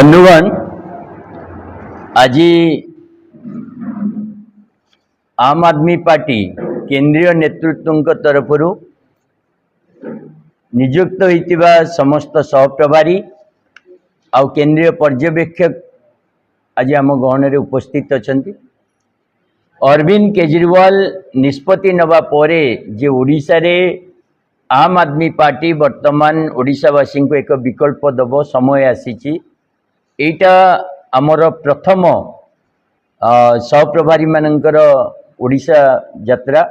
बंधुगण आज आम आदमी पार्टी केंद्रीय नेतृत्व तरफ नियुक्त होइतिबा समस्त सहप्रभारी आउ केंद्रीय पर्यवेक्षक आज आम गहन उपस्थित अछंती। अरविंद केजरीवाल निष्पत्ति नवा परे जे ओडिशा रे आम आदमी पार्टी वर्तमान ओडिशावासी को एक विकल्प दब समय आसीची। एटा आमर प्रथम सहप्रभारी मानकर ओडिशा यात्रा।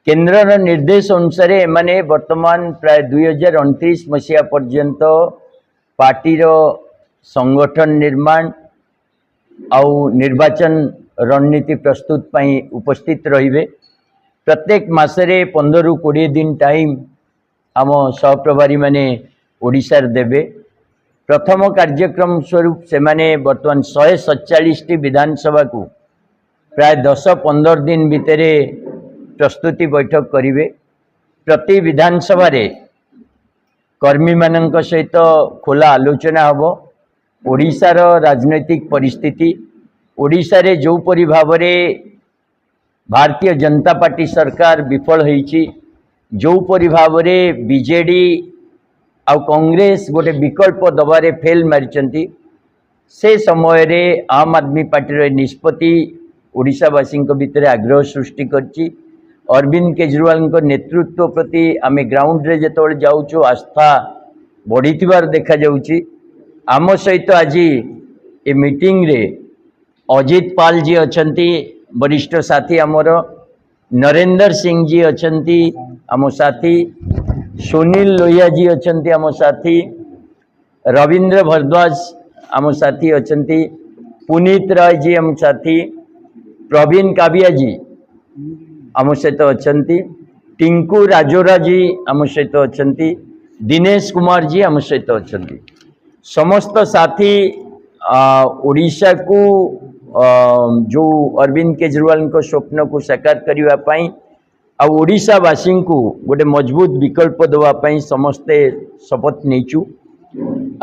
केंद्र निर्देश अनुसार एमाने वर्तमान प्राय 2029 मसीहा पर्यंत पार्टीर संगठन निर्माण आउ निर्वाचन रणनीति प्रस्तुत पाई उपस्थित रहिबे। प्रत्येक मासरे 15 रु 20 दिन टाइम आम सहप्रभारी माने ओडिशा देबे। प्रथम कार्यक्रम स्वरूप से माने वर्तमान 147 विधानसभा को प्राय 10-15 दिन भितर प्रस्तुति बैठक करिवे। प्रति विधानसभा रे कर्मी मानक सहित खोला आलोचना हबो। ओडिशार राजनैतिक परिस्थिति, ओडिशा रे जो परि भाव रे भारतीय जनता पार्टी सरकार विफल होईची, जो परि भाव रे बीजेडी आउ कांग्रेस गोटे विकल्प दबारे फेल मारिचंती, से समय रे आम आदमी पार्टी निष्पत्ति ओडिशावासी भितर आग्रह सृष्टि करची। अरविंद केजरीवाल नेतृत्व प्रति आमे ग्राउंड रे जेतोल जाउचो आस्था बढ़ीथिबार देखा जाउची। आम सहित आज ए मीटिंग रे अजित पाल जी अछंती, वरिष्ठ साथी आमर नरेंद्र सिंह जी अछंती आम साथी, सुनील लोहिया जी अछंती आम साथी, रविंद्र भरद्वाज आम साथी अछंती, पुनीत राय जी आम साथी, प्रवीण काबिया जी आम सहित अछंती, टिंकू राजोरा जी आम सहित अछंती, दिनेश कुमार जी आम सहित अछंती। समस्त साथी ओडिशा को जो अरविंद केजरीवाल को स्वप्न को साकार करने पाई आ ओडिशावासी को गोटे मजबूत विकल्प देवाई समस्ते शपथ नहींचु।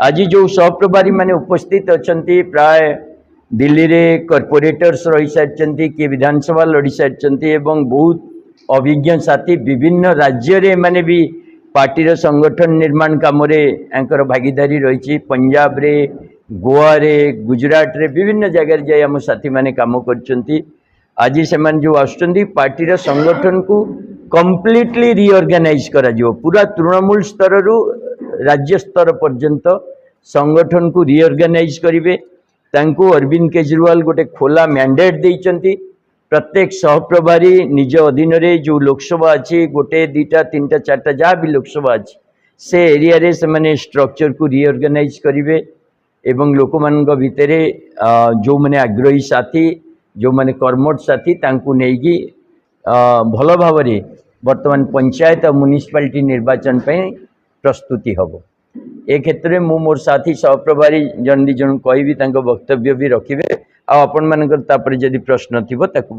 आज जो सहप्रभारी माने उपस्थित अछंती प्राय दिल्ली रे कॉर्पोरेटर्स रही सारी किए विधानसभा लड़ी सारी एवं बहुत अभिज्ञ साथी विभिन्न राज्य रे माने भी पार्टीर संगठन निर्माण काम एंकर भागीदारी रही। पंजाब रे, गोवा रे, गुजरात रे विभिन्न जगह जाए आम साथी माने काम करछंती। आज से जो आसुचंती पार्टीर संगठन को कंप्लीटली रिऑर्गेनाइज करा जिवो। पूरा तृणमूल स्तर रु राज्य स्तर पर्यंत संगठन को रिऑर्गेनाइज करिवे। तांको अरविंद केजरीवाल गोटे खोला मैंडेट देइचंती। प्रत्येक सहप्रभारी निज अधीन रे जो लोकसभा अच्छी गोटे दुईटा तीन चार्टा जहाँ भी लोकसभा अच्छी से एरिया रे से माने स्ट्रक्चर को रिऑर्गेनाइज करिवे एवं लोक मान भितर जो माने आग्रही साथी जो माने कर्मठ साथी तांको नेगी भल भाव वर्तमान पंचायत और म्युनिसिपालिटी निर्वाचन पे प्रस्तुति हबो। ए क्षेत्र में मु मोर साथी सहप्रभारी जन दी जन कहि भी वक्तव्य भी रखिबे। आ आपण मानकर तापर जदि प्रश्न थिबो ताकू